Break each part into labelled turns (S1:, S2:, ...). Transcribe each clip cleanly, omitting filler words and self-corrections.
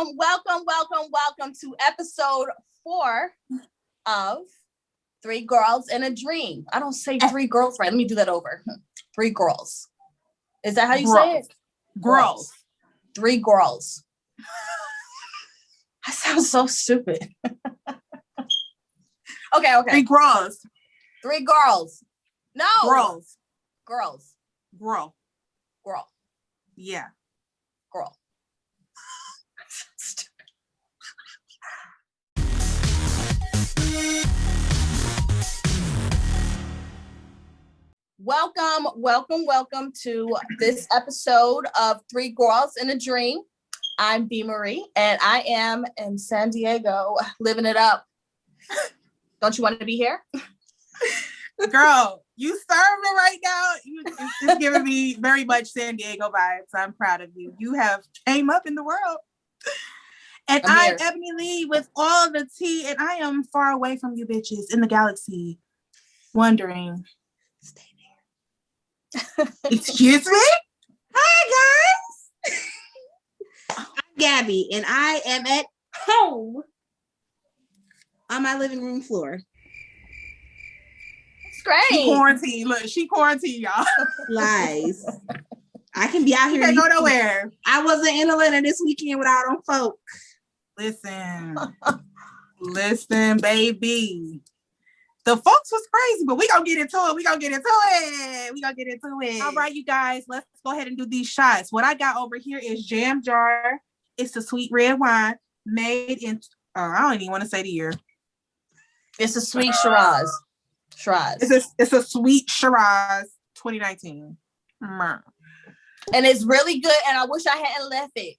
S1: Welcome to episode 4 of 3 Gworlz in a Dream. I don't say 3 girls right. Let me do that over. 3 Gworlz. Is that how you say it?
S2: Gworlz.
S1: 3 Gworlz. I sound so stupid. Okay.
S2: 3 Gworlz.
S1: 3 girls. No.
S2: Gworlz.
S1: Girls.
S2: Girl.
S1: Yeah. Girl. Welcome to this episode of 3 Gworlz in a Dream. I'm B.Marie, and I am in San Diego living it up. Don't you want to be here?
S2: Girl, you serve me right now. It's giving me very much San Diego vibes. I'm proud of you. You have came up in the world. And I'm Ebonie Lee with all the tea, and I am far away from you bitches in the galaxy, wondering. Stay there. Excuse me?
S3: Hi, guys. I'm Gabby, and I am at home on my living room floor.
S1: It's great.
S2: She quarantined. Look, she quarantined, y'all.
S3: Lies. I can be out here.
S2: Can't go nowhere.
S3: I wasn't in Atlanta this weekend without them folk.
S2: Listen, baby. The folks was crazy, but we gonna get into it. All right, you guys, let's go ahead and do these shots. What I got over here is jam jar. It's a sweet red wine made in, I don't even want to say the year.
S1: It's a sweet Shiraz.
S2: It's a sweet Shiraz 2019. And
S1: it's really good, and I wish I hadn't left it.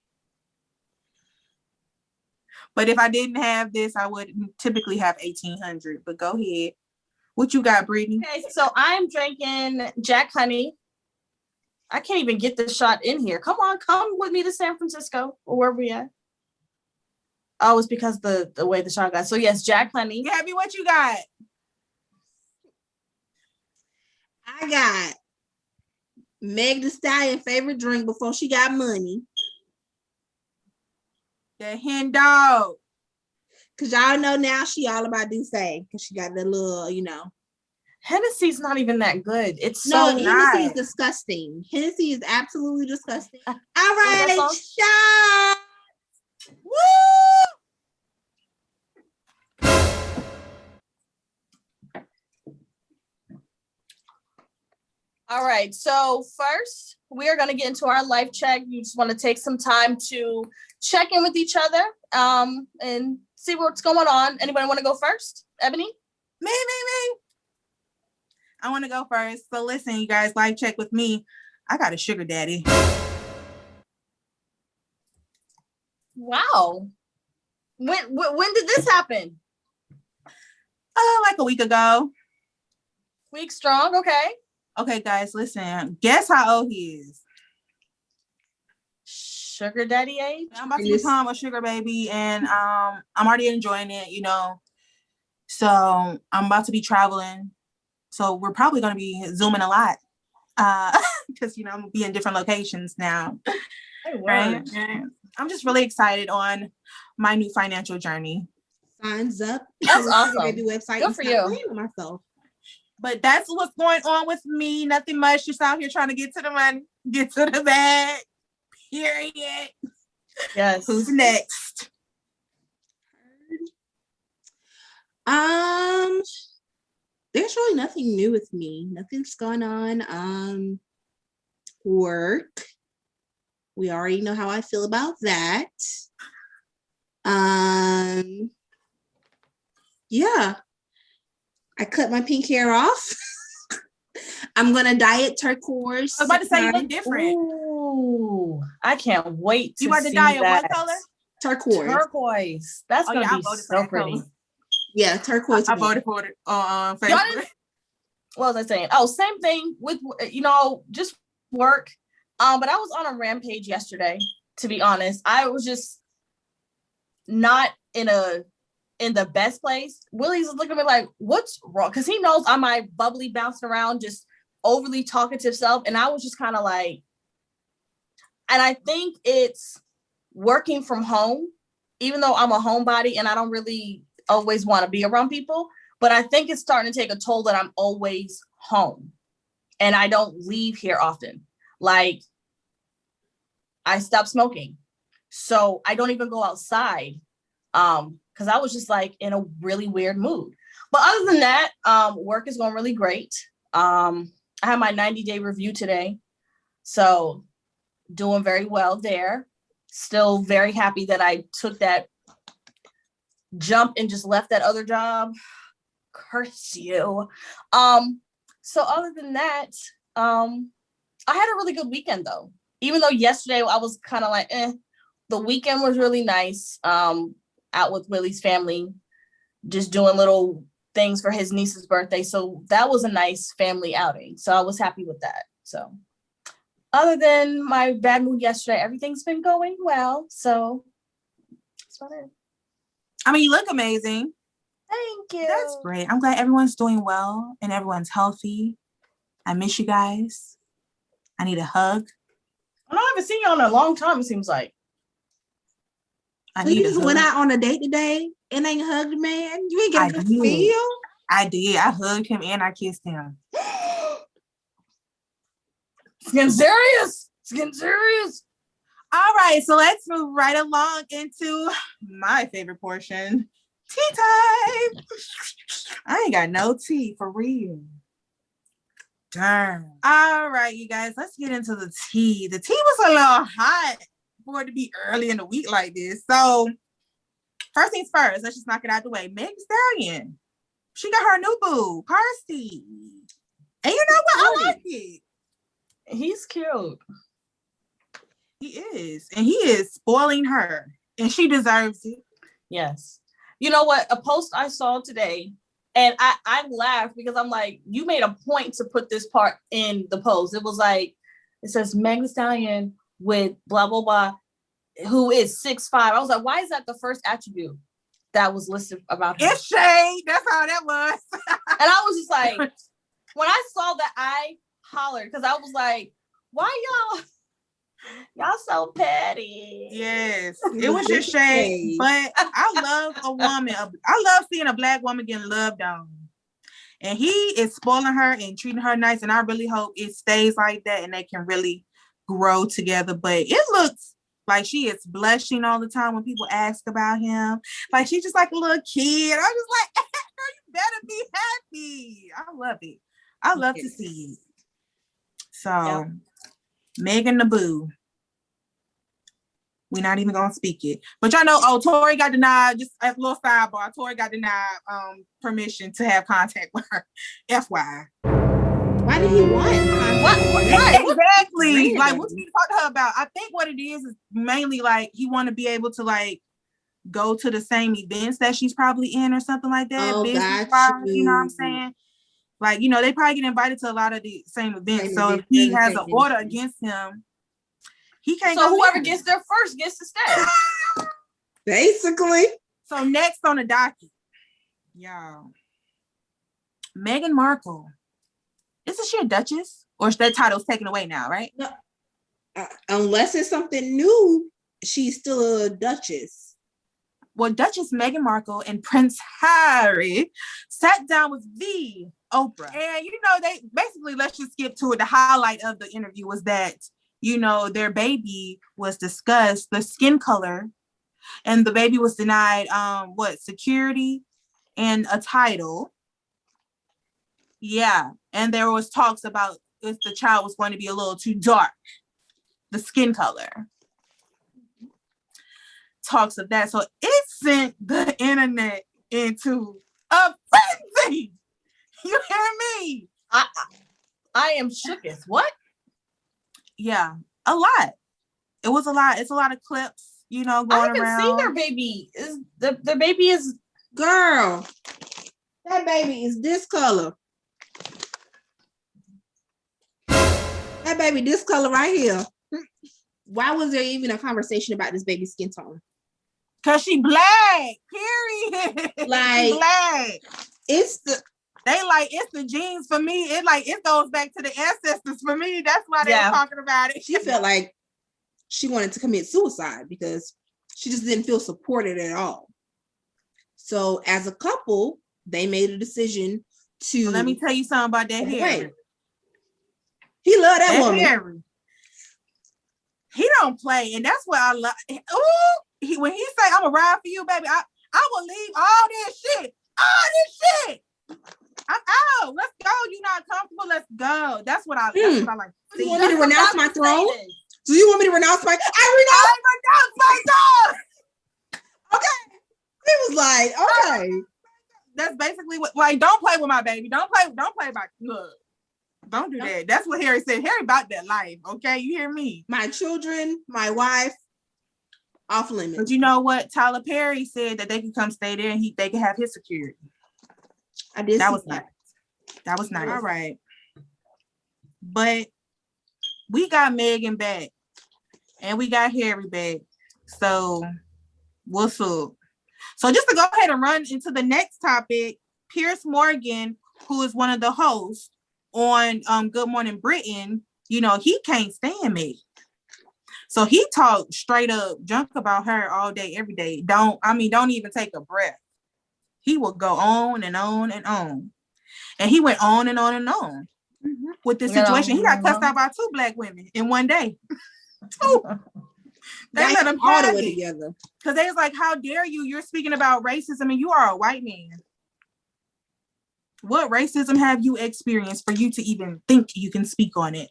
S2: But if I didn't have this, I would typically have 1800. But go ahead. What you got, Brittany?
S1: Okay, so I'm drinking Jack Honey. I can't even get this shot in here. Come with me to San Francisco or where we at. Oh, it's because the way the shot got. So yes, Jack Honey.
S2: Gabby, what you got?
S3: I got Meg Thee Stallion favorite drink before she got money.
S2: The hen dog.
S3: Cause y'all know now she all about Duce. Cause she got the little,
S1: Hennessy's not even that good. It's
S3: Hennessy is disgusting. Hennessy is absolutely disgusting. All right, shot.
S1: Woo! All right, so first we are going to get into our life check. You just want to take some time to check in with each other and see what's going on. Anybody want to go first? Ebonie?
S2: Me. I want to go first. So listen, you guys, life check with me. I got a sugar daddy.
S1: Wow. When did this happen?
S2: Like a week ago.
S1: Week strong, okay.
S2: Okay, guys, listen. Guess how old he is?
S1: Sugar daddy age?
S2: I'm about to become a sugar baby, and I'm already enjoying it, So I'm about to be traveling. So we're probably going to be Zooming a lot. Because, I'm going to be in different locations now. Right? And I'm just really excited on my new financial journey.
S3: Signs up.
S1: That's awesome.
S3: Website.
S1: Good for you.
S3: Myself.
S2: But that's what's going on with me. Nothing much. Just out here trying to get to the money, get to the bag. Period.
S1: Yes.
S2: Who's next?
S3: There's really nothing new with me. Nothing's going on. Work. We already know how I feel about that. Yeah. I cut my pink hair off. I'm gonna dye it turquoise.
S2: I was about to say you look different.
S1: Ooh, I can't wait to
S2: you want to
S1: see
S2: dye it
S1: that.
S2: what color?
S1: Turquoise. That's gonna be so pretty.
S3: Color. Yeah, turquoise.
S2: I voted for it on Facebook.
S1: What was I saying? Oh, same thing with just work. But I was on a rampage yesterday. To be honest, I was just not in the best place. Willie's looking at me like, what's wrong? Because he knows I'm my bubbly, bouncing around, just overly talkative self. And I was just kind of like, and I think it's working from home even though I'm a homebody and I don't really always want to be around people, but I think it's starting to take a toll that I'm always home and I don't leave here often. Like, I stopped smoking, so I don't even go outside because I was just like in a really weird mood. But other than that, work is going really great. I had my 90-day review today, so doing very well there. Still very happy that I took that jump and just left that other job. Curse you. So other than that, I had a really good weekend though. Even though yesterday I was kind of like, the weekend was really nice. Out with Willie's family, just doing little things for his niece's birthday. So that was a nice family outing. So I was happy with that. So other than my bad mood yesterday, everything's been going well. So that's about it.
S2: I mean, you look amazing.
S1: Thank you.
S2: That's great. I'm glad everyone's doing well and everyone's healthy. I miss you guys. I need a hug.
S1: I haven't seen you in a long time, it seems like.
S3: You just went out on a date today and ain't hugged a man? You ain't get a good feel?
S2: I did. I hugged him and I kissed him.
S1: It's getting serious. It's getting serious.
S2: All right, so let's move right along into my favorite portion. Tea time. I ain't got no tea for real. Darn. All right, you guys, let's get into the tea. The tea was a little hot for it to be early in the week like this. So first things first, let's just knock it out the way. Meg Thee Stallion, she got her new boo, Percy. And you know what? I like it.
S1: He's cute.
S2: He is. And he is spoiling her. And she deserves it.
S1: Yes. You know what? A post I saw today, and I laughed because I'm like, you made a point to put this part in the post. It was like, it says Meg Thee Stallion with blah, blah, blah, who is 6'5". I was like, why is that the first attribute that was listed about her?
S2: It's shade. That's how that was.
S1: And I was just like, when I saw that, I hollered because I was like, why y'all so petty?
S2: Yes, it was just shade. But I love a woman. I love seeing a Black woman getting loved on. And he is spoiling her and treating her nice. And I really hope it stays like that and they can really grow together. But it looks like she is blushing all the time when people ask about him. Like she's just like a little kid. I'm just like, girl, you better be happy. I love it. I love to see it. So, Megan the Boo. We're not even gonna speak it. But y'all know, Tori got denied, just a little sidebar, Tori got denied permission to have contact with her. FYI.
S3: Why did he want contact?
S2: Exactly.
S3: Really?
S2: Like, what did you talk to her about? I think what it is mainly like he want to be able to like go to the same events that she's probably in or something like that.
S3: Oh,
S2: Business
S3: got
S2: you know what I'm saying? Like, you know, they probably get invited to a lot of the same events. So if he has an order against him, he can't.
S1: So whoever gets there first gets to stay.
S3: Basically.
S2: So next on the docket, y'all, Meghan Markle. Isn't she a Duchess? Or is that title's taken away now, right?
S3: No. Unless it's something new, she's still a Duchess.
S2: Well, Duchess Meghan Markle and Prince Harry sat down with the Oprah. And, you know, they basically, let's just skip to it. The highlight of the interview was that, you know, their baby was discussed, the skin color, and the baby was denied, security and a title. Yeah. And there was talks about if the child was going to be a little too dark, the skin color. Talks of that. So it sent the internet into a frenzy. You hear me?
S1: I am shooketh. What?
S2: Yeah, a lot. It was a lot. It's a lot of clips, you know, going around. I haven't seen
S1: their baby. Their baby is,
S3: girl, that baby is this color. That baby this color right here. Why was there even a conversation about this baby's skin tone?
S2: Cause she black, period.
S3: Like,
S2: she black.
S3: It's
S2: the genes for me. It goes back to the ancestors for me. That's why they were talking about it.
S3: She felt like she wanted to commit suicide because She just didn't feel supported at all. So as a couple, they made a decision to.
S2: Well, let me tell you something about that Harry.
S3: He loved that woman.
S2: Harry. He don't play, and that's what I love. Ooh, when he say, "I'm gonna ride for you, baby," I will leave all this shit. I'm out. Let's go. You not comfortable? Let's go. That's what I like.
S3: Do you want me to renounce my throne? Do you want me to renounce my? I renounce my throne. Okay. He was like, okay.
S2: That's basically what. Like, don't play with my baby. Don't play about. Look. Don't do that. That's what Harry said. Harry about that life. Okay, you hear me?
S3: My children, my wife, off limits.
S2: But you know what? Tyler Perry said that they could come stay there and they could have his security.
S3: I did.
S2: That was nice. That was nice. All right. But we got Meghan back and we got Harry back. So what's up? So just to go ahead and run into the next topic, Piers Morgan, who is one of the hosts on Good Morning Britain, you know, he can't stand me. So he talked straight up junk about her all day, every day. Don't even take a breath. He will go on and on and on. And he went on and on and on with this situation. He got cussed out by 2 Black women in one day. 2. They let him all the way together. Because they was like, how dare you? You're speaking about racism and you are a white man. What racism have you experienced for you to even think you can speak on it?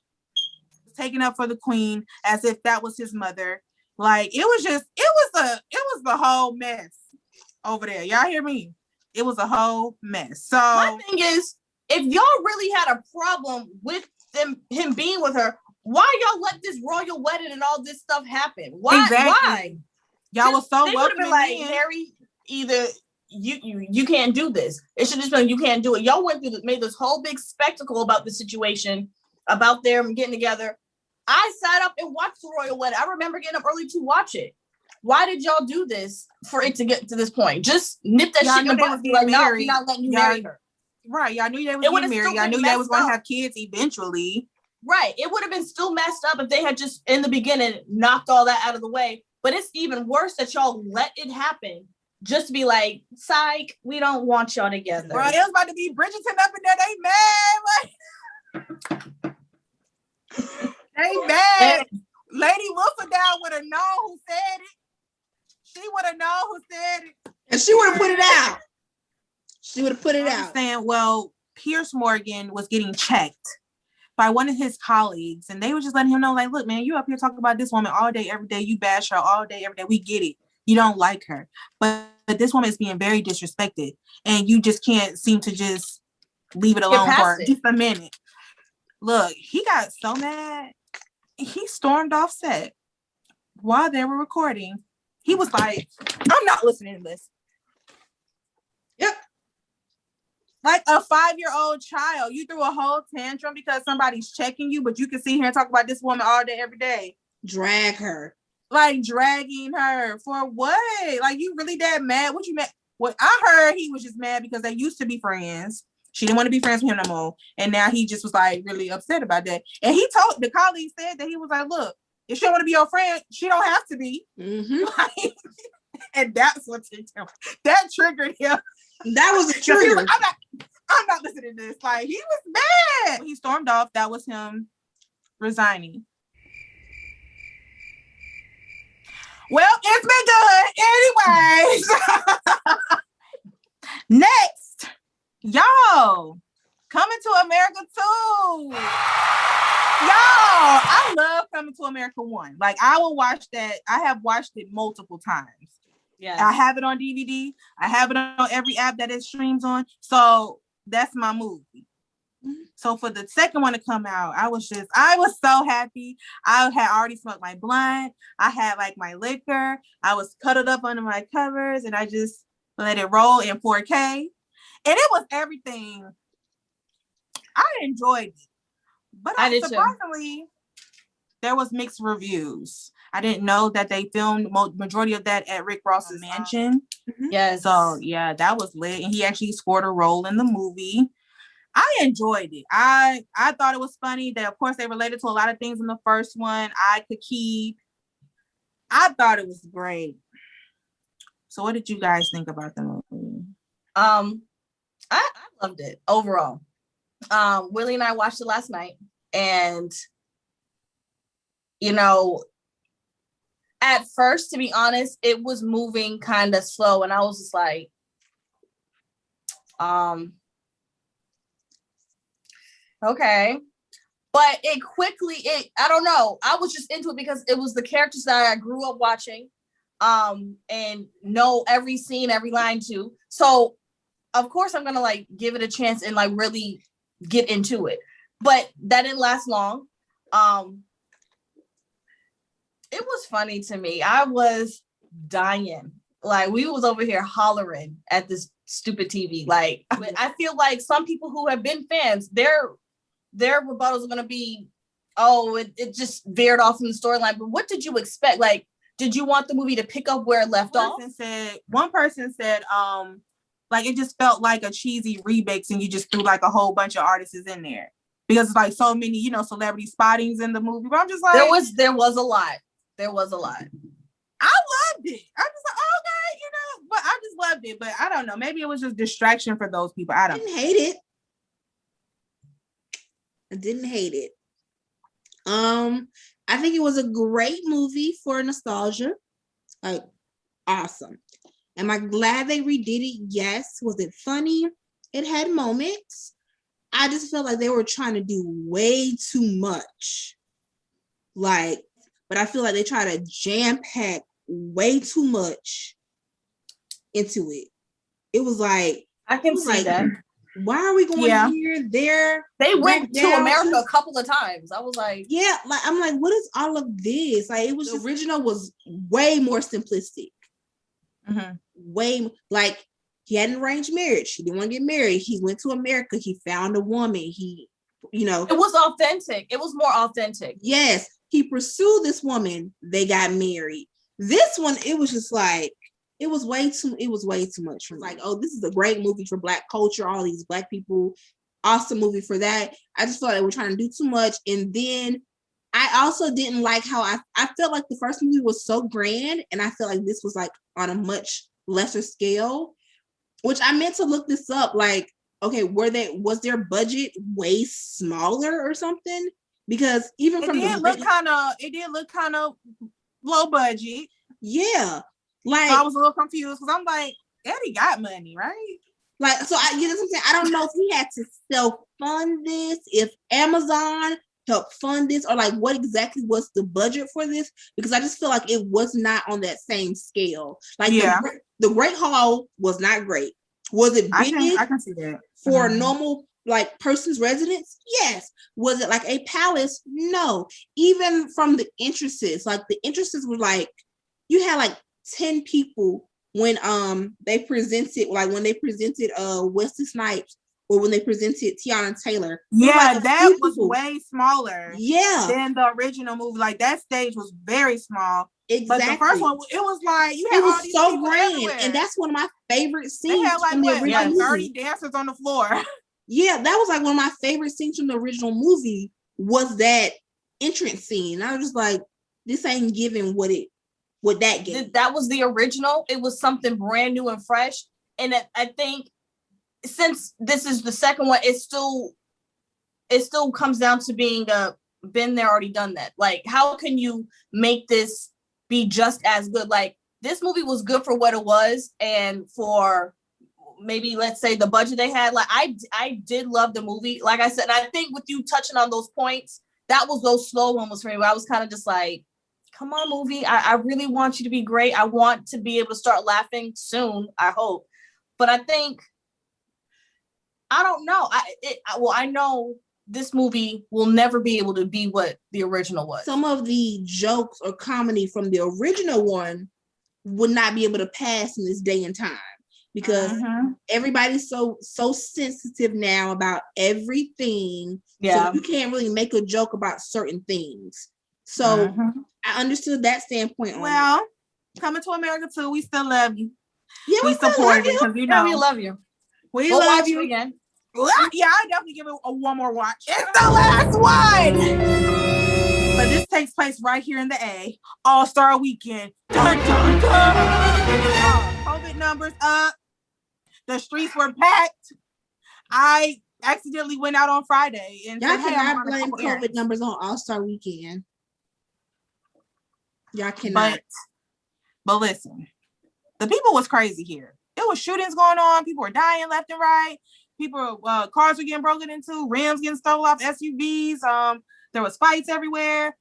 S2: Taking up for the queen as if that was his mother. Like, it was the whole mess over there. Y'all hear me? It was a whole mess. So
S1: my thing is, if y'all really had a problem with him being with her, why y'all let this royal wedding and all this stuff happen? Why?
S2: Exactly.
S1: Why?
S2: Y'all was so
S1: they would have been like, Harry, either you can't do this. It should just been you can't do it. Y'all made this whole big spectacle about the situation, about them getting together. I sat up and watched the royal wedding. I remember getting up early to watch it. Why did y'all do this for it to get to this point? Just nip that shit in the bud. Like, no, we're not letting you marry her.
S2: Right. Y'all knew they was getting married. Y'all knew they was going to have kids eventually.
S1: Right. It would have been still messed up if they had just in the beginning knocked all that out of the way. But it's even worse that y'all let it happen. Just to be like, psych, we don't want y'all together.
S2: Bro, it was about to be Bridgerton up in there. They mad. Like, they mad. Lady Whistledown would have known who said it. She would have known who said it.
S3: And she would have put it out. She would have put it out.
S2: Saying, well, Piers Morgan was getting checked by one of his colleagues. And they were just letting him know, like, look, man, you up here talking about this woman all day, every day. You bash her all day, every day. We get it. You don't like her. But this woman is being very disrespected. And you just can't seem to just leave it alone for just a minute. Look, he got so mad. He stormed off set while they were recording. He was like, I'm not listening to this.
S3: Yep.
S2: Like a 5-year-old child. You threw a whole tantrum because somebody's checking you, but you can sit here and talk about this woman all day, every day.
S3: Drag her.
S2: Like dragging her for what? Like, you really that mad? What you mad? What I heard, he was just mad because they used to be friends. She didn't want to be friends with him no more. And now he just was like really upset about that. And he told the colleague said that he was like, look, if she don't want to be your friend, she don't have to be.
S3: Mm-hmm.
S2: Like, and that's what that triggered him.
S3: That was a trigger.
S2: Like, I'm not listening to this. Like, he was mad. When he stormed off, that was him resigning. Well, it's been good. Anyways. Next, y'all, Coming to America 2. Y'all, I love Coming to America 1. Like, I will watch that. I have watched it multiple times.
S1: Yeah,
S2: I have it on DVD. I have it on every app that it streams on. So that's my movie. So for the second one to come out, I was so happy. I had already smoked my blunt. I had like my liquor. I was cuddled up under my covers and I just let it roll in 4K. And it was everything. I enjoyed it. But surprisingly, there was mixed reviews. I didn't know that they filmed majority of that at Rick Ross's mansion.
S1: Yes.
S2: So yeah, that was lit. And he actually scored a role in the movie. I enjoyed it. I thought it was funny that, of course, they related to a lot of things in the first one. I thought it was great. So what did you guys think about the movie?
S1: I loved it overall. Willie and I watched it last night, and at first, to be honest, it was moving kind of slow, and I was just like, okay. But I don't know. I was just into it because it was the characters that I grew up watching, and know every scene, every line to. So, of course, I'm gonna give it a chance and really get into it. But that didn't last long. It was funny to me. I was dying. We was over here hollering at this stupid TV. I feel like some people who have been fans, their rebuttals are going to be, it just veered off from the storyline. But what did you expect? Did you want the movie to pick up where it left off?
S2: One person said, it just felt like a cheesy remix and you just threw a whole bunch of artists in there. Because it's so many, celebrity spottings in the movie. But I'm just like...
S1: There was a lot. There was a lot.
S2: I loved it. I'm just like, okay, but I just loved it. But I don't know. Maybe it was just distraction for those people. I
S3: didn't hate it. I didn't hate it. I think it was a great movie for nostalgia. Awesome. Am I glad they redid it? Yes. Was it funny? It had moments. I just felt like they were trying to do way too much. But I feel like they try to jam-pack way too much into it. It was
S1: I can see that.
S3: Why are we going here, there?
S1: They went to America a couple of times. I was like...
S3: Yeah, I'm like, what is all of this? It was... The original was way more simplistic.
S2: Mm-hmm.
S3: Way... he had an arranged marriage. He didn't want to get married. He went to America. He found a woman. It
S1: was authentic. It was more authentic.
S3: Yes. He pursued this woman. They got married. This one, it was just it was way too much. From this is a great movie for Black culture. All these Black people, awesome movie for that. I just felt they were trying to do too much. And then I also didn't like how I felt like the first movie was so grand. And I felt like this was on a much lesser scale, which I meant to look this up. Okay, was their budget way smaller or something? Because even from
S2: it did look kind of low budget.
S3: Yeah,
S2: so I was a little confused because I'm like, Eddie got money, right?
S3: So I what I'm saying. I don't know if he had to self-fund this, if Amazon helped fund this, or what exactly was the budget for this? Because I just feel like it was not on that same scale. The Great Hall was not great. Was it big?
S2: I can see that
S3: for a normal person's residence? Yes. Was it a palace? No. Even from the entrances, the entrances were you had 10 people when they presented Wesley Snipes, or when they presented Tiana Taylor.
S2: Yeah, that was way smaller.
S3: Yeah.
S2: Than the original movie. That stage was very small.
S3: Exactly.
S2: But the first one, it was
S3: it was so grand, everywhere. And that's one of my favorite scenes.
S2: They had from the original movie. 30 dancers on the floor.
S3: Yeah, that was one of my favorite scenes from the original movie. Was that entrance scene? I was just this ain't giving what that gave.
S1: That was the original. It was something brand new and fresh. And I think since this is the second one, it still comes down to being been there, already done that. How can you make this be just as good? This movie was good for what it was, and for maybe, let's say, the budget they had. I did love the movie. Like I said, I think with you touching on those points, that was those slow moments for me where I was kind of just come on, movie. I really want you to be great. I want to be able to start laughing soon, I hope. But I think, I don't know. I know this movie will never be able to be what the original was.
S3: Some of the jokes or comedy from the original one would not be able to pass in this day and time, because everybody's so sensitive now about everything.
S1: Yeah.
S3: So you can't really make a joke about certain things. So I understood that standpoint.
S2: Well, Coming to America 2, we still love you.
S3: Yeah, we
S2: support you because
S1: we love you.
S2: We love you
S1: again.
S2: Well, yeah, I definitely give it one more watch. It's the last one. But this takes place right here in the A. All-Star Weekend. Dun, dun, dun. numbers up. The streets were packed. I accidentally went out on Friday and
S3: y'all
S2: said, "Hey,
S3: cannot blame COVID numbers on All-Star Weekend. Y'all cannot."
S2: But listen, the people was crazy here. There was shootings going on. People were dying left and right. People, cars were getting broken into, rims getting stolen off SUVs. There was fights everywhere.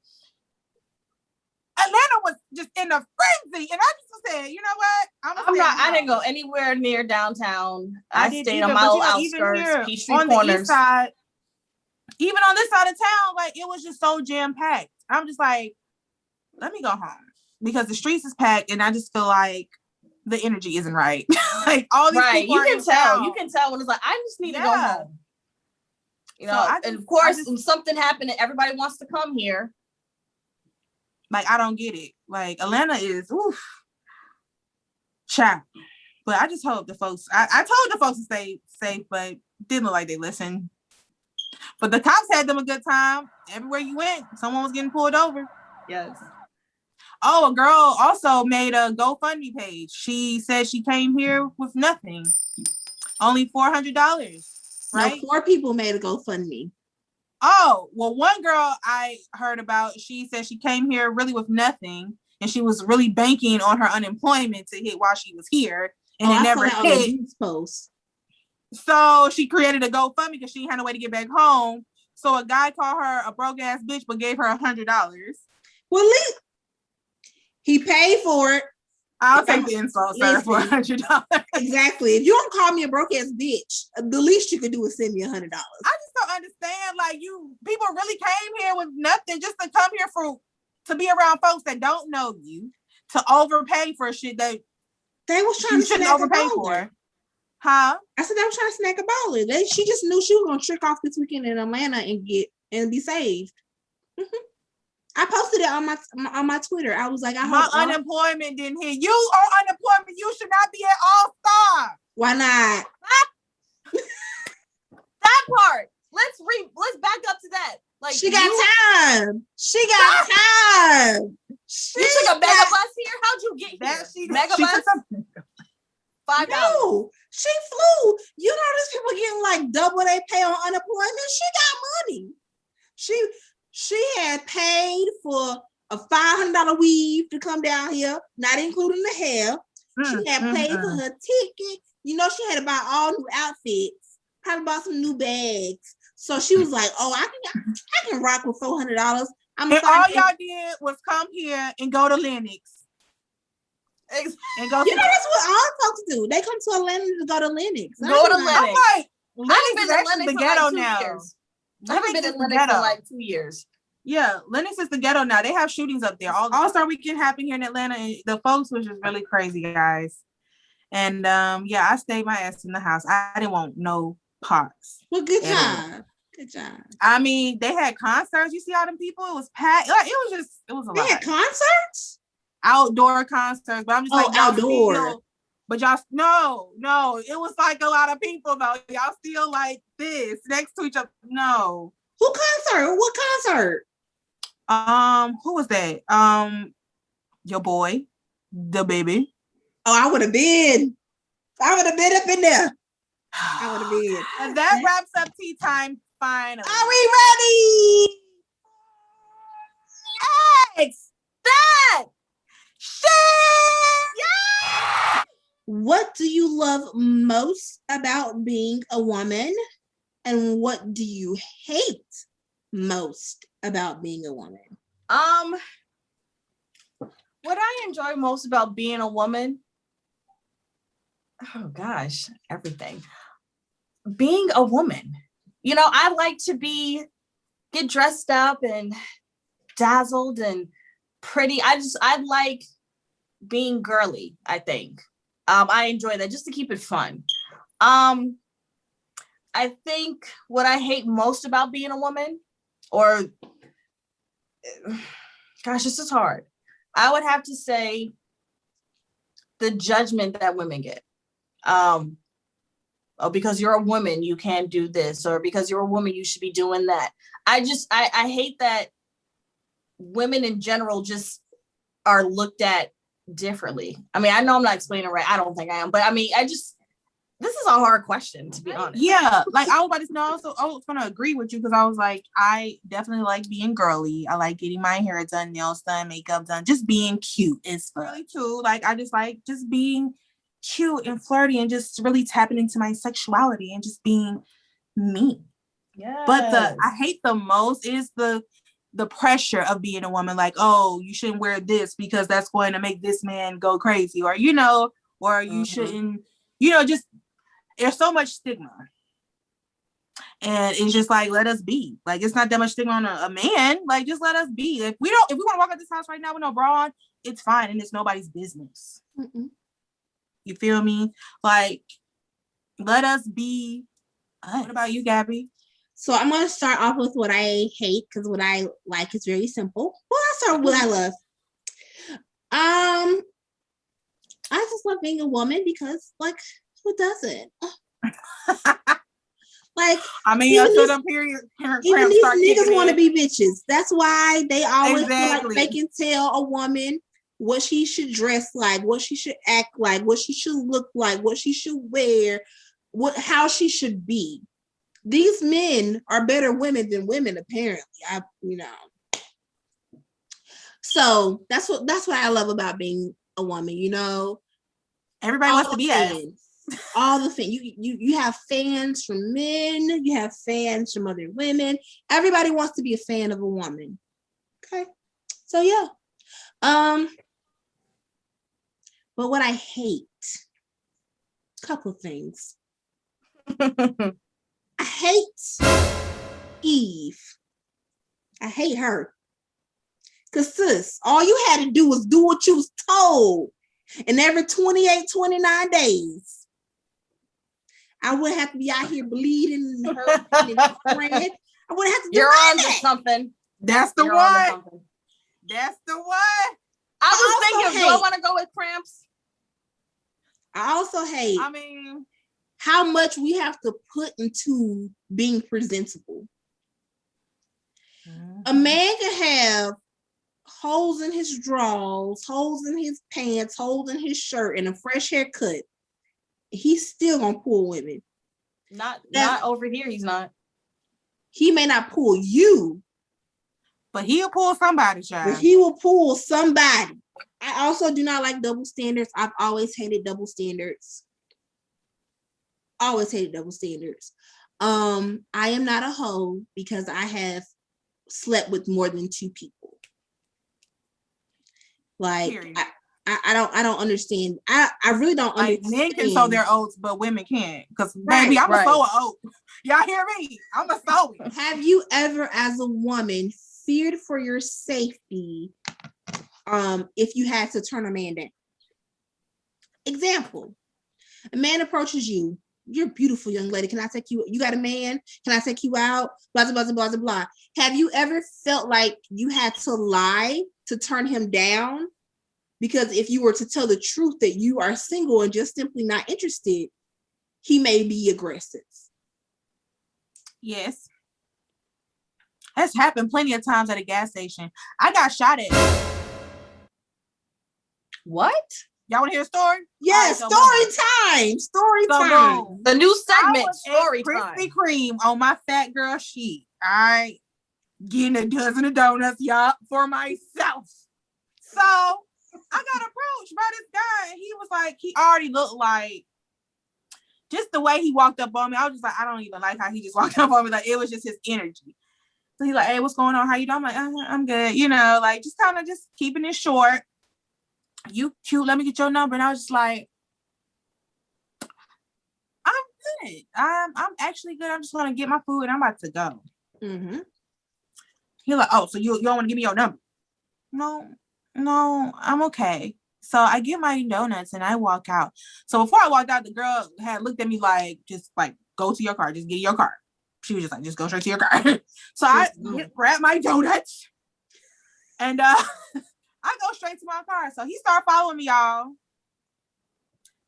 S2: Atlanta was just in a frenzy, and I just said, you know what?
S1: I didn't go anywhere near downtown. I stayed on my outskirts, Peachtree
S2: on
S1: Corners.
S2: The east side, even on this side of town, like it was just so jam packed. I'm just like, let me go home because the streets is packed, and I just feel like the energy isn't right. Like all these people
S1: you can tell. You can tell when it's like, I just need to go home. You know, and of course, when something happened and everybody wants to come here.
S2: Like, I don't get it. Like, Atlanta is, child. But I just hope the folks, I told the folks to stay safe, but didn't look like they listened. But the cops had them a good time. Everywhere you went, someone was getting pulled over.
S1: Yes.
S2: Oh, a girl also made a GoFundMe page. She said she came here with nothing. Only $400, right?
S3: No, 4 people made a GoFundMe.
S2: Oh, well, one girl I heard about, she said she came here really with nothing, and she was really banking on her unemployment to hit while she was here, and it never hit.
S3: Post.
S2: So she created a GoFundMe because she had no way to get back home. So a guy called her a broke ass bitch, but gave her $100.
S3: Well, he paid for it.
S2: I'll take the insult, sir, for $100.
S3: Exactly. If you don't call me a broke ass bitch, the least you could do is send me $100.
S2: I just don't understand. Like, people really came here with nothing just to come here to be around folks that don't know you, to overpay for shit that
S3: they was trying to
S2: shouldn't overpay for. Huh?
S3: I said they were trying to snack a baller. She just knew she was gonna trick off this weekend in Atlanta and be saved. Mm-hmm. I posted it on my Twitter. I was like,
S2: my unemployment didn't hit. You on unemployment, you should not be at All-Star.
S3: Why not?
S1: That part. Let's back up to that. Like,
S3: she got time. She got time.
S1: You took a mega bus here? How'd you get here? Mega bus? $5.
S3: No, she flew. You know, these people getting like double they pay on unemployment. She got money. She had paid for a $500 weave to come down here, not including the hair. She had paid for her ticket. You know, she had to buy all new outfits. Probably bought some new bags. So she was like, "Oh, I can rock with $400."
S2: And all y'all did was come here and go to Lennox.
S3: And go. You know, that's what all folks do. They come to Atlanta to go to Lennox.
S1: Go to Lennox.
S2: I'm like, Lennox is actually the ghetto now.
S1: I haven't been in Lennox for like 2 years.
S2: Yeah, Lennox is the ghetto now. They have shootings up there. All-Star Weekend happened here in Atlanta, and the folks was just really crazy, guys. And yeah, I stayed my ass in the house. I didn't want no parts.
S3: Well, good job. Good job.
S2: I mean, they had concerts. You see all them people? It was packed. Like, it was a lot.
S3: They had concerts?
S2: Outdoor concerts, but I'm just like,
S3: outdoor.
S2: Y'all, no, it was like a lot of people though. Y'all still like this next to each other. No.
S3: Who concert? What concert?
S2: Who was that? Your boy, the baby.
S3: Oh, I would have been up in there. I would have been.
S2: And that wraps up tea time finally.
S3: Are we ready?
S2: Yes! That shit!
S3: Yeah! What do you love most about being a woman? And what do you hate most about being a woman?
S1: What I enjoy most about being a woman, oh gosh, everything. Being a woman. You know, I like to get dressed up and dazzled and pretty. I like being girly, I think. I enjoy that just to keep it fun. I think what I hate most about being a woman, or gosh, this is hard. I would have to say the judgment that women get. Oh, because you're a woman, you can't do this, or because you're a woman, you should be doing that. I hate that women in general just are looked at differently. I mean, I know I'm not explaining it right. I don't think I am, but I mean, this is a hard question, to be honest.
S2: Yeah, like I was about to say, also, I was gonna agree with you because I was like, I definitely like being girly. I like getting my hair done, nails done, makeup done, just being cute is fun. Really too. Like I just like just being cute and flirty and just really tapping into my sexuality and just being me.
S1: Yeah.
S2: But I hate the most is the pressure of being a woman. Like, oh, you shouldn't wear this because that's going to make this man go crazy, or or you shouldn't, just. There's so much stigma, and it's just like, let us be. Like, it's not that much stigma on a man. Like, just let us be. If we want to walk out this house right now with no bra on, it's fine, and it's nobody's business. Mm-mm. You feel me? Like, let us be us. What about you, Gabby?
S3: So I'm gonna start off with what I hate because what I like is very simple. Well, I'll start with what I love. I just love being a woman because, like, who doesn't? Like,
S2: I mean, until the period,
S3: even these niggas want to be bitches. That's why they always feel like they can tell a woman what she should dress like, what she should act like, what she should look like, what she should wear, how she should be. These men are better women than women, apparently. So that's what I love about being a woman.
S2: Everybody wants to be
S3: fans. All the fans. You have fans from men. You have fans from other women. Everybody wants to be a fan of a woman. Okay, so yeah. But what I hate, a couple of things. I hate Eve. I hate her. Because, sis, all you had to do was do what you was told. And every 28, 29 days, I wouldn't have to be out here bleeding and hurting and crying. I wouldn't have to do
S1: You're on to
S3: that.
S1: something.
S2: That's the one. That's the one.
S1: I was thinking, do I want to go with cramps?
S3: I also hate how much we have to put into being presentable. Mm-hmm. A man can have holes in his drawers, holes in his pants, holes in his shirt, and a fresh haircut. He's still gonna pull women.
S1: Not over here. He's not.
S3: He may not pull you,
S2: but he'll pull somebody, child.
S3: But he will pull somebody. I also do not like double standards. I've always hated double standards. Always hated double standards. I am not a hoe because I have slept with more than 2 people. Like, I don't understand. I really don't understand.
S2: Men can sow their oats, but women can't. Because baby, I'm a sow an oat. Y'all hear me? I'm a sow it.
S3: Have you ever, as a woman, feared for your safety if you had to turn a man down? Example, a man approaches you. You're a beautiful young lady. Can I take you? You got a man? Can I take you out? Blah, blah, blah, blah, blah, blah. Have you ever felt like you had to lie to turn him down? Because if you were to tell the truth that you are single and just simply not interested, he may be aggressive.
S2: Yes. That's happened plenty of times at a gas station. I got shot at.
S1: What?
S2: Y'all want to hear a story?
S3: Yes, right, story time. Story time.
S1: The new segment, story time.
S2: Krispy Kreme on my fat girl sheet. All right. Getting a dozen of donuts, y'all, for myself. So I got approached by this guy, and he was like, he already looked like, just the way he walked up on me, I was just like, I don't even like how he just walked up on me. Like, it was just his energy. So he's like, hey, what's going on? How you doing? I'm like, I'm good. Like, just kind of just keeping it short. You cute, let me get your number. And I was just like, I'm good. I'm actually good. I'm just going to get my food and I'm about to go. Mm-hmm. He's like, oh, so you don't want to give me your number? No, I'm okay. So I get my donuts and I walk out. So before I walked out, the girl had looked at me like, just like, go to your car. Just get in your car. She was just like, just go straight to your car. So I grabbed my donuts and I go straight to my car. So he started following me, y'all.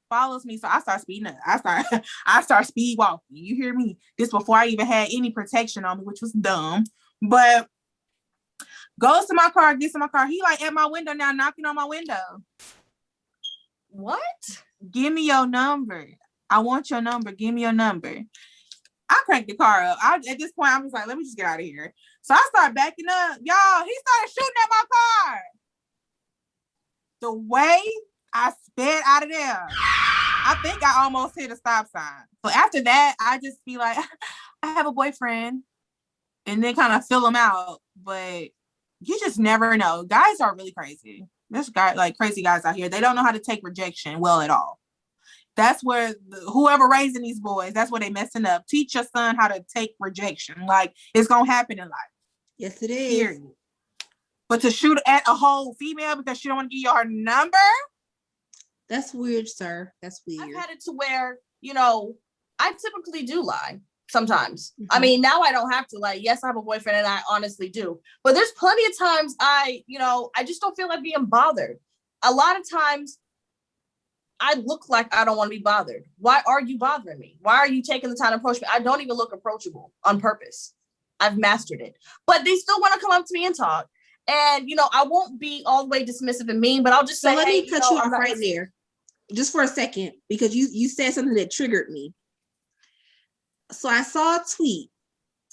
S2: Follows me. So I start speeding up. I start speed walking. You hear me? This before I even had any protection on me, which was dumb. But goes to my car, gets in my car. He like at my window now, knocking on my window.
S1: What?
S2: Give me your number. I want your number. Give me your number. I cranked the car up. At this point, I'm just like, let me just get out of here. So I start backing up. Y'all, he started shooting at my car. The way I sped out of there, I think I almost hit a stop sign. So after that, I just be like, I have a boyfriend, and then kind of fill him out. But you just never know. Guys are really crazy. There's crazy guys out here. They don't know how to take rejection well at all. That's where whoever raising these boys, that's where they messing up. Teach your son how to take rejection. Like, it's gonna happen in life.
S3: Yes, it is.
S2: Period. But to shoot at a whole female because she don't want to give you her number?
S3: That's weird, sir. That's weird.
S1: I've had it to where, I typically do lie sometimes. Mm-hmm. I mean, now I don't have to. Like, yes, I have a boyfriend and I honestly do. But there's plenty of times I just don't feel like being bothered. A lot of times I look like I don't want to be bothered. Why are you bothering me? Why are you taking the time to approach me? I don't even look approachable on purpose. I've mastered it. But they still want to come up to me and talk. And, I won't be all the way dismissive and mean, but I'll just say,
S3: let me cut you off right there just for a second, because you said something that triggered me. So I saw a tweet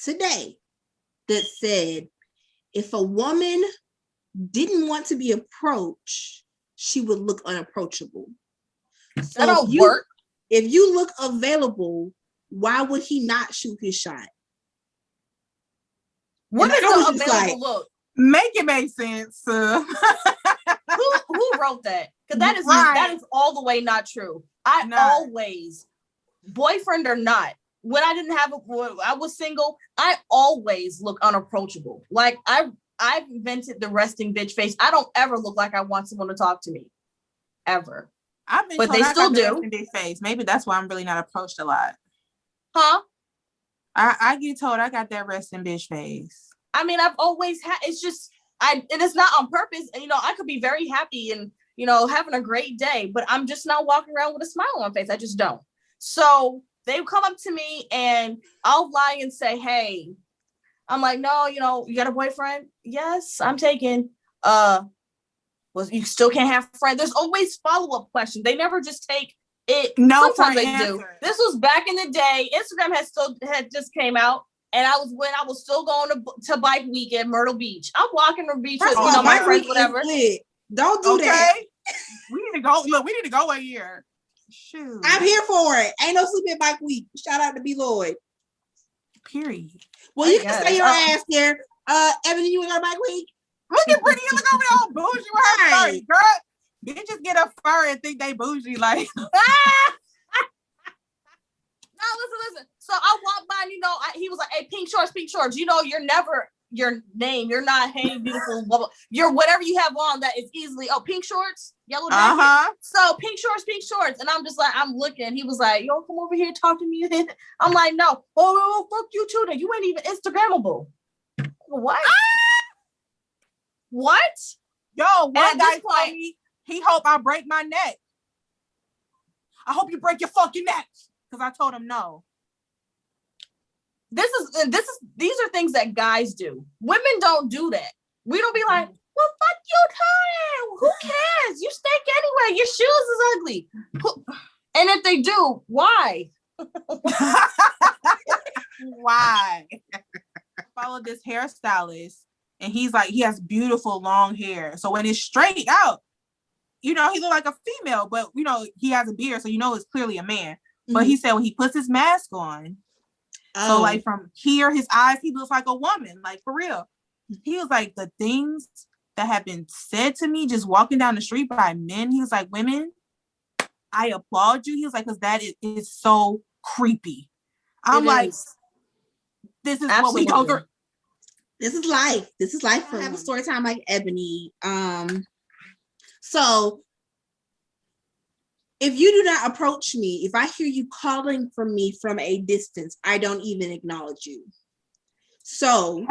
S3: today that said, if a woman didn't want to be approached, she would look unapproachable. So
S1: that don't work.
S3: If you look available, why would he not shoot his shot?
S1: What is the available look?
S2: Make it make sense.
S1: Who wrote that? Because that is all the way not true. Always, boyfriend or not, when I didn't have I was single, I always look unapproachable. Like I've invented the resting bitch face. I don't ever look like I want someone to talk to me. Ever.
S2: I've been
S1: but
S2: told
S1: they
S2: I
S1: still
S2: got
S1: do.
S2: The resting bitch face. Maybe that's why I'm really not approached a lot.
S1: Huh?
S2: I get told I got that resting bitch face.
S1: I mean, I've always had, it's just, and it's not on purpose. And, I could be very happy and, having a great day, but I'm just not walking around with a smile on my face. I just don't. So they come up to me and I'll lie and say, hey, I'm like, no, you got a boyfriend? Yes, I'm taken. Well, you still can't have friends. There's always follow-up questions. They never just take it.
S2: No,
S1: sometimes they do. This was back in the day. Instagram had just came out. And I was still going to bike week at Myrtle Beach. I'm walking the beach with my friends, whatever.
S3: Don't do that.
S2: We need to go. Look, we need to go a year. Shoot.
S3: I'm here for it. Ain't no sleep at bike week. Shout out to B. Lloyd.
S2: Period.
S3: Well, you can stay your ass there. Ebony, you got a bike week?
S2: Look at Brittany. Look over there all bougie with her fur. Girl, bitches get a fur and think they bougie. Like,
S1: no, listen. So I walked by and, he was like, hey, pink shorts. You're never your name. You're not, hey, beautiful, blah, blah. You're whatever you have on that is easily, pink shorts, yellow jacket. So pink shorts. And I'm just like, I'm looking. He was like, yo, come over here, talk to me. I'm like, no. Oh, fuck you too. Then you ain't even Instagrammable. What? What?
S2: Yo, one guy told me he hope I break my neck. I hope you break your fucking neck. Because I told him no.
S1: These are things that guys do. Women don't do that. We don't be like, well, fuck you, Tony. Who cares? You stink anyway. Your shoes is ugly. And if they do, why?
S2: Why? I followed this hairstylist, and he's like, he has beautiful long hair. So when it's straight out, he look like a female, but he has a beard, so it's clearly a man. But he said when he puts his mask on, so like from here, his eyes, he looks like a woman, like for real. He was like, the things that have been said to me just walking down the street by men, he was like, women, I applaud you. He was like, because that is so creepy. I'm like, this is absolutely what we go through.
S3: This is life. I have a story time like Ebony. So if you do not approach me, if I hear you calling for me from a distance, I don't even acknowledge you. So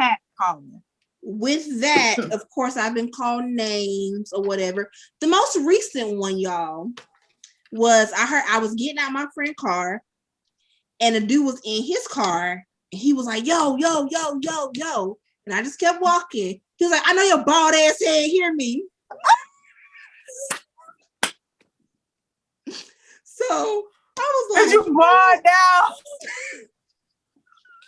S3: with that, of course, I've been called names or whatever. The most recent one, y'all, was I was getting out my friend's car, and a dude was in his car, and he was like, yo. And I just kept walking. He was like, I know your bald ass head hear me. I was like,
S2: Cause you bald now.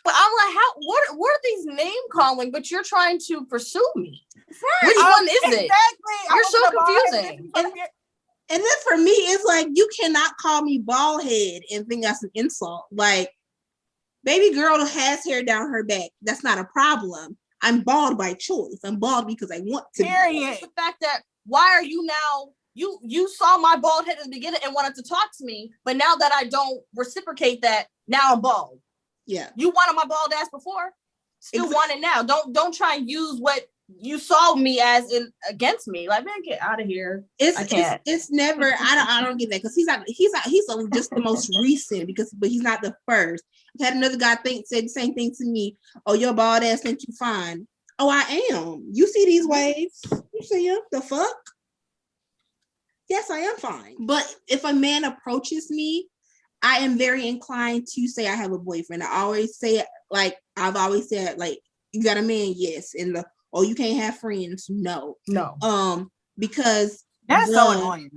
S1: But I'm like, what are these name calling? But you're trying to pursue me.
S3: right.
S1: Which one is
S2: exactly.
S1: it? You're so confusing.
S3: And then for me, it's like, you cannot call me bald head and think that's an insult. Like, baby girl has hair down her back. That's not a problem. I'm bald by choice. I'm bald because I want to.
S2: Period.
S1: The fact that why are you now? You saw my bald head at the beginning and wanted to talk to me, but now that I don't reciprocate that, now I'm bald.
S3: Yeah.
S1: You wanted my bald ass before, still want it now. Don't try and use what you saw me as in against me. Like, man, get out of here. I can't.
S3: It's never. I don't get that because he's just the most recent but he's not the first. I had another guy said the same thing to me. Oh, your bald ass think you fine. Oh, I am. You see these waves? You see them? The fuck? Yes, I am fine. But if a man approaches me, I am very inclined to say I have a boyfriend. I always say it, like I've always said, like, you got a man? Yes. And you can't have friends? No. Because
S2: that's so annoying.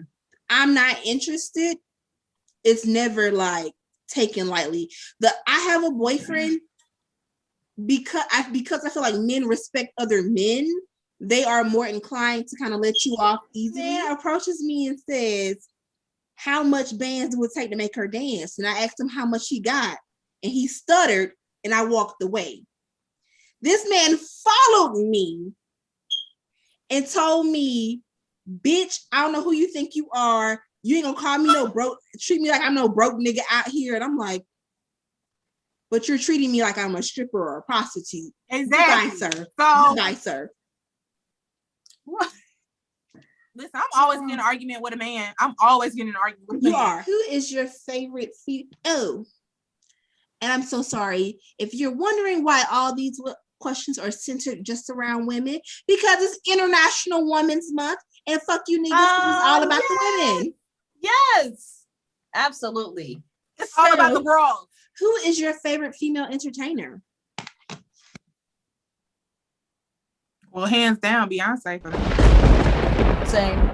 S3: I'm not interested. It's never like taken lightly. I have a boyfriend because I feel like men respect other men. They are more inclined to kind of let you off easily. Man approaches me and says, how much bands would it take to make her dance? And I asked him how much he got, and he stuttered, and I walked away. This man followed me and told me, bitch, I don't know who you think you are. You ain't gonna call me no broke, treat me like I'm no broke nigga out here. And I'm like, but you're treating me like I'm a stripper or a prostitute.
S2: Exactly.
S3: Goodbye, sir.
S2: So,
S3: goodbye, sir.
S2: What? Listen, I'm always getting an argument with a man. I'm always getting an argument with a man.
S3: You are. Who is your favorite Oh, and I'm so sorry. If you're wondering why all these questions are centered just around women, because it's International Women's Month, and fuck you niggas, it's all about the women.
S1: Yes, absolutely.
S2: It's all about the girls.
S3: Who is your favorite female entertainer?
S2: Well, hands down, Beyonce.
S1: Same.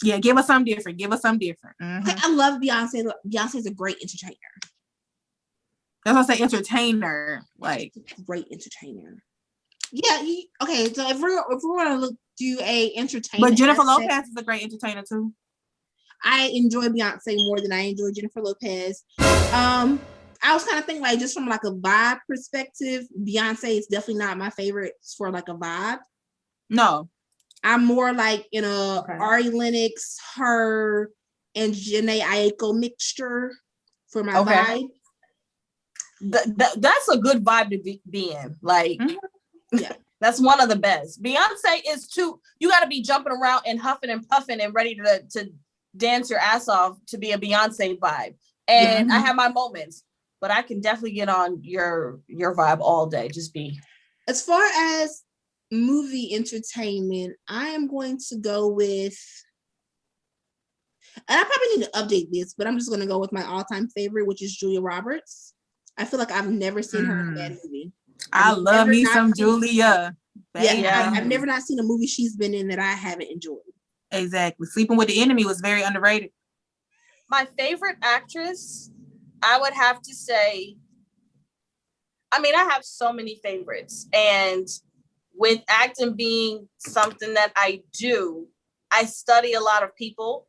S2: Yeah, give us something different. Mm-hmm.
S3: Okay, I love Beyonce. Beyonce's a great entertainer.
S2: That's what I say, entertainer. Like,
S3: great entertainer. Yeah. Okay. So if we're gonna do a entertainer,
S2: but Jennifer Lopez is a great entertainer too.
S3: I enjoy Beyonce more than I enjoy Jennifer Lopez. I was kind of thinking, like, just from like a vibe perspective, Beyonce is definitely not my favorite for like a vibe.
S2: No,
S3: I'm more like in a Ari Lennox, her, and Jhené Aiko mixture for my vibe.
S1: That's a good vibe to be in. Like,
S3: yeah,
S1: that's one of the best. Beyonce is too. You got to be jumping around and huffing and puffing and ready to dance your ass off to be a Beyonce vibe. And I have my moments, but I can definitely get on your vibe all day. Just be.
S3: As far as movie entertainment, I am going to go with, and I probably need to update this, but I'm just going to go with my all-time favorite, which is Julia Roberts. I feel like I've never seen her in a bad movie.
S2: I love me some Julia.
S3: Yeah, I've never not seen a movie she's been in that I haven't enjoyed.
S2: Exactly. Sleeping with the Enemy was very underrated.
S1: My favorite actress, I would have to say, I mean, I have so many favorites, and with acting being something that I do, I study a lot of people.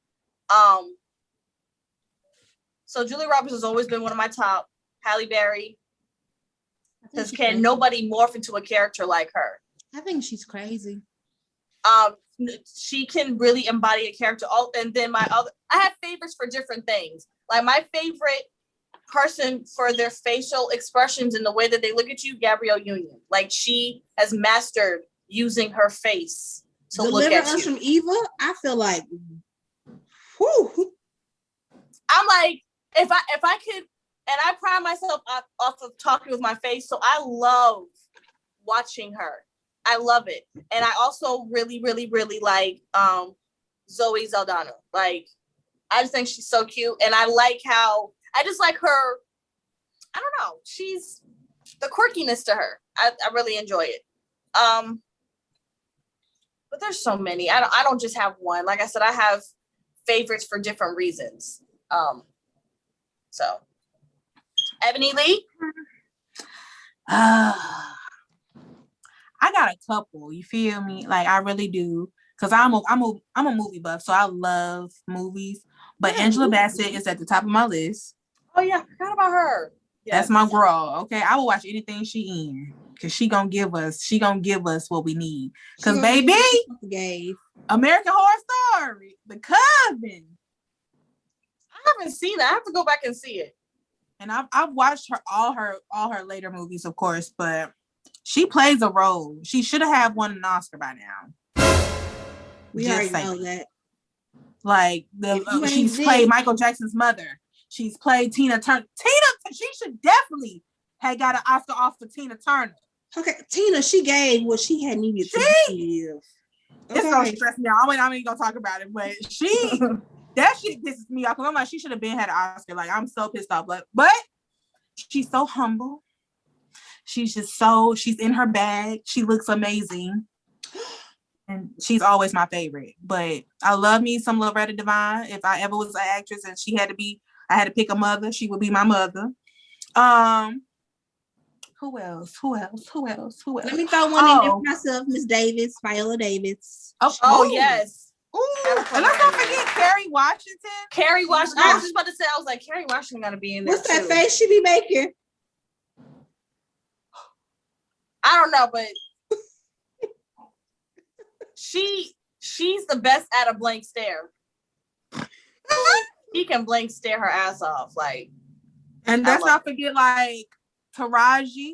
S1: So Julia Roberts has always been one of my top. Halle Berry, because can nobody morph into a character like her?
S3: I think she's crazy.
S1: She can really embody a character. And then I have favorites for different things. Like my favorite person for their facial expressions and the way that they look at you, Gabrielle Union. Like she has mastered using her face to look at you.
S3: From Eva, I feel like, whew.
S1: I'm like, if I could. And I pride myself off of talking with my face. So I love watching her. I love it. And I also really, really, really like Zoe Saldana. Like, I just think she's so cute. And I just like her. I don't know. She's the quirkiness to her. I really enjoy it. But But there's so many. I don't just have one. Like I said, I have favorites for different reasons. So Ebonie Lee.
S2: I got a couple. You feel me? Like I really do, because I'm a movie buff, so I love movies. But Angela Bassett is at the top of my list.
S1: Oh yeah, I forgot about her. Yes.
S2: That's my girl. Okay, I will watch anything she in, because she gonna give us what we need. Because baby, American Horror Story, The Coven.
S1: I haven't seen it. I have to go back and see it.
S2: And I've watched all her later movies, of course, but she plays a role. She should have won an Oscar by now.
S3: We already know that.
S2: Like she's played Michael Jackson's mother. She's played Tina Turner. She should definitely have got an Oscar off for Tina Turner.
S3: Okay, Tina, she gave what she had needed to give.
S2: It's gonna stress me out. I'm ain't gonna talk about it, but that shit pisses me off. I'm like, she should have been had an Oscar. Like, I'm so pissed off. But she's so humble. She's in her bag. She looks amazing. And she's always my favorite. But I love me some Loretta Devine. If I ever was an actress and I had to pick a mother, she would be my mother. Who else?
S3: Let me throw one in there for myself. Miss Davis, Viola Davis.
S1: Oh yes.
S2: Ooh. And let's not forget Kerry Washington.
S1: Kerry Washington. I was just about to say, I was like, Kerry Washington gotta be in there.
S3: What's that face she be making?
S1: I don't know, but she's the best at a blank stare. She can blank stare her ass off. Like,
S2: and let's not forget like Taraji.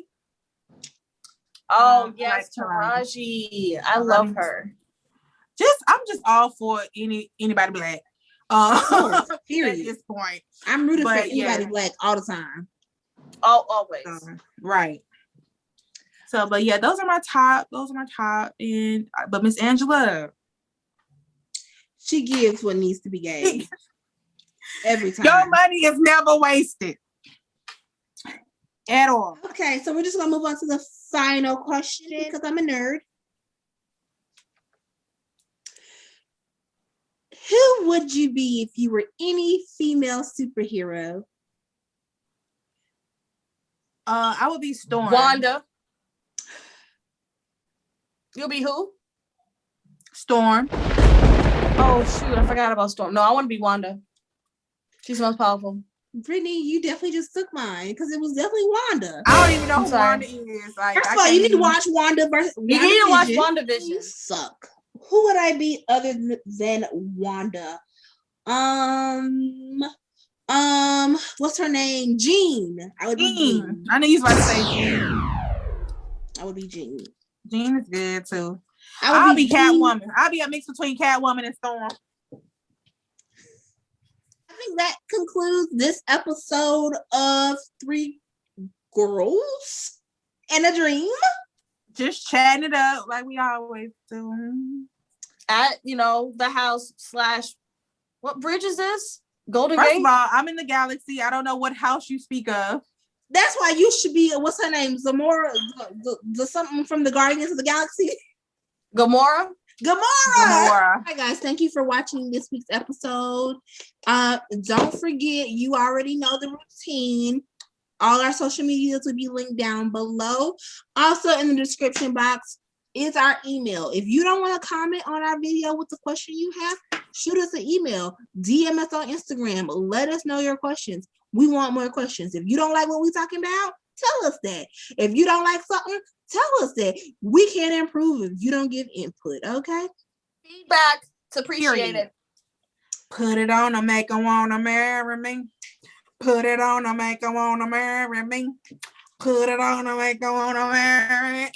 S1: Oh yes, Taraji. I love her.
S2: I'm just all for anybody black. Period. At this point,
S3: I'm rooting for anybody black all the time.
S1: Always.
S2: Right. So, but yeah, those are my top. But Miss Angela,
S3: she gives what needs to be gave every time.
S2: Your money is never wasted at all.
S3: Okay, so we're just gonna move on to the final question because I'm a nerd. Who would you be if you were any female superhero?
S2: I would be Storm.
S1: Wanda. You'll be who?
S2: Storm.
S1: Oh shoot, I forgot about Storm. No, I want to be Wanda. She's the most powerful.
S3: Brittany, you definitely just took mine because it was definitely Wanda.
S2: I don't even know who Wanda is. Like,
S3: first of all, you need to watch Wanda versus.
S1: You need to watch WandaVision.
S3: You suck. Who would I be other than Wanda? What's her name? Jean. I would be Jean.
S2: I know you was about to say Jean.
S3: I would be Jean.
S2: Jean is good too. I'll be Catwoman. I'll be a mix between Catwoman and Storm.
S3: I think that concludes this episode of 3 Girls and a Dream.
S2: Just chatting it up like we always do.
S1: At the house / what bridge is this? Golden Gate?
S2: First of all, I'm in the galaxy. I don't know what house you speak of.
S3: That's why you should be, what's her name? Zamora, the something from the Guardians of the Galaxy.
S1: Gamora.
S3: Hi guys, thank you for watching this week's episode. Don't forget, you already know the routine. All our social medias will be linked down below. Also in the description box is our email. If you don't want to comment on our video with the question you have, shoot us an email, DM us on Instagram. Let us know your questions. We want more questions. If you don't like what we're talking about, tell us that. If you don't like something, tell us that. We can't improve if you don't give input, okay?
S1: Feedback. It's appreciated.
S2: Put it on to make them want to marry me. Put it on to make them want to marry me. Put it on to make them want to marry me.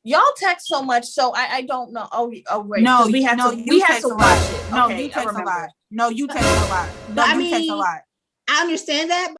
S1: Y'all text so much, so I don't know. Oh wait.
S2: No,
S1: we have to watch it.
S2: No, you text a lot. No, you text a lot. No, you text a lot.
S3: I understand that.